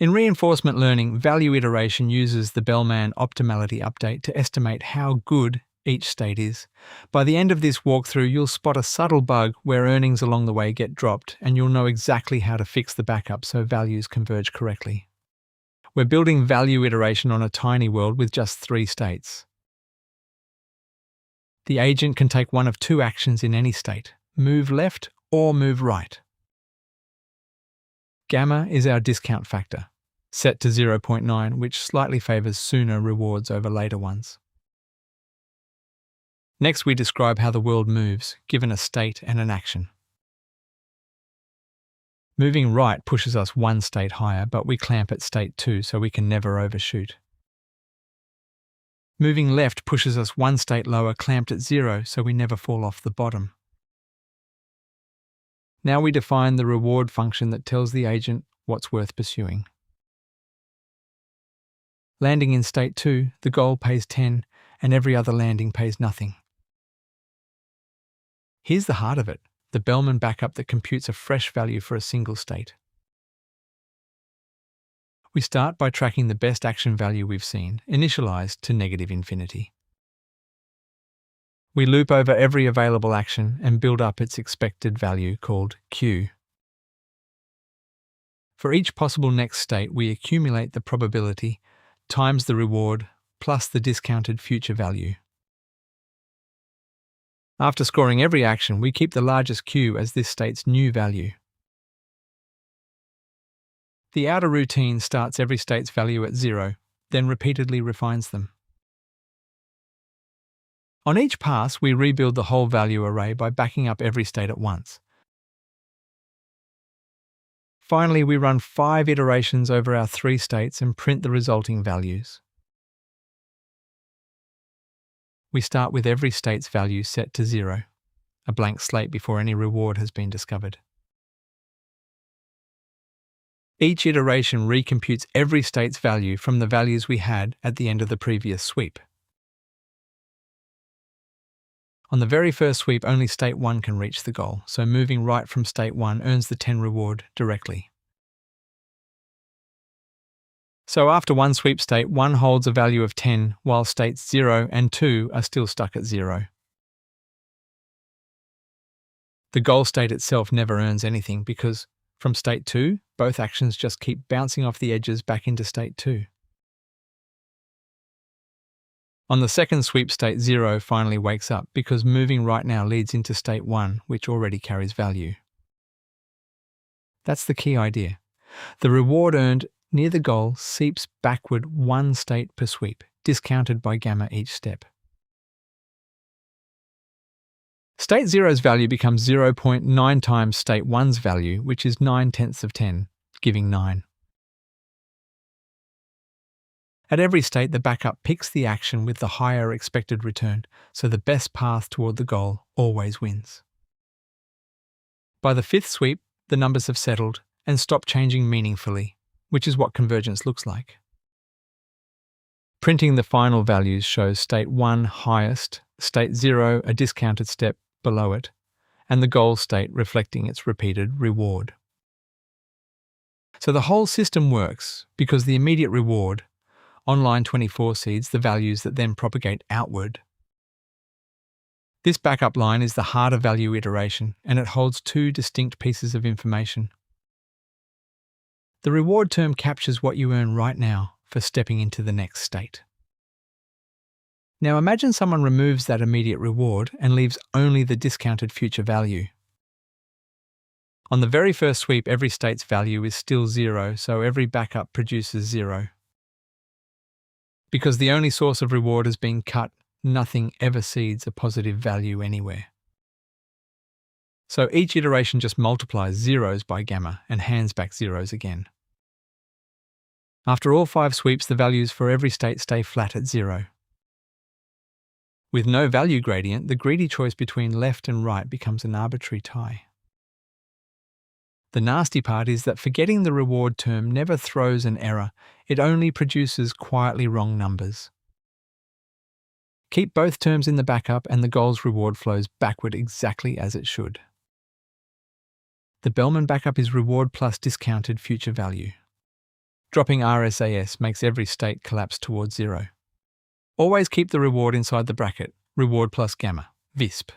In reinforcement learning, value iteration uses the Bellman optimality update to estimate how good each state is. By the end of this walkthrough, you'll spot a subtle bug where earnings along the way get dropped, and you'll know exactly how to fix the backup so values converge correctly. We're building value iteration on a tiny world with just 3 states. The agent can take one of 2 actions in any state: move left or move right. Gamma is our discount factor, set to 0.9, which slightly favors sooner rewards over later ones. Next, we describe how the world moves, given a state and an action. Moving right pushes us 1 state higher, but we clamp at state 2 so we can never overshoot. Moving left pushes us 1 state lower, clamped at 0, so we never fall off the bottom. Now we define the reward function that tells the agent what's worth pursuing. Landing in state 2, the goal pays 10, and every other landing pays nothing. Here's the heart of it, the Bellman backup that computes a fresh value for a single state. We start by tracking the best action value we've seen, initialized to -infinity. We loop over every available action and build up its expected value called Q. For each possible next state, we accumulate the probability times the reward plus the discounted future value. After scoring every action, we keep the largest Q as this state's new value. The outer routine starts every state's value at 0, then repeatedly refines them. On each pass, we rebuild the whole value array by backing up every state at once. Finally, we run 5 iterations over our 3 states and print the resulting values. We start with every state's value set to 0, a blank slate before any reward has been discovered. Each iteration recomputes every state's value from the values we had at the end of the previous sweep. On the very first sweep, only state 1 can reach the goal, so moving right from state 1 earns the 10 reward directly. So after 1 sweep state, 1 holds a value of 10, while states 0 and 2 are still stuck at 0. The goal state itself never earns anything because, from state 2, both actions just keep bouncing off the edges back into state 2. On the second sweep, state 0 finally wakes up because moving right now leads into state 1, which already carries value. That's the key idea. The reward earned near the goal seeps backward 1 state per sweep, discounted by gamma each step. State 0's value becomes 0.9 times state 1's value, which is 9/10 of 10, giving 9. At every state, the backup picks the action with the higher expected return, so the best path toward the goal always wins. By the 5th sweep, the numbers have settled and stop changing meaningfully, which is what convergence looks like. Printing the final values shows state 1 highest, state 0 a discounted step below it, and the goal state reflecting its repeated reward. So the whole system works because the immediate reward, on line 24, seeds the values that then propagate outward. This backup line is the heart of value iteration, and it holds 2 distinct pieces of information. The reward term captures what you earn right now for stepping into the next state. Now imagine someone removes that immediate reward and leaves only the discounted future value. On the very first sweep, every state's value is still 0, so every backup produces 0. Because the only source of reward has been cut, nothing ever seeds a positive value anywhere. So each iteration just multiplies zeros by gamma and hands back zeros again. After all 5 sweeps, the values for every state stay flat at 0. With no value gradient, the greedy choice between left and right becomes an arbitrary tie. The nasty part is that forgetting the reward term never throws an error, it only produces quietly wrong numbers. Keep both terms in the backup and the goal's reward flows backward exactly as it should. The Bellman backup is reward plus discounted future value. Dropping RSAS makes every state collapse towards 0. Always keep the reward inside the bracket, reward plus gamma, VISP.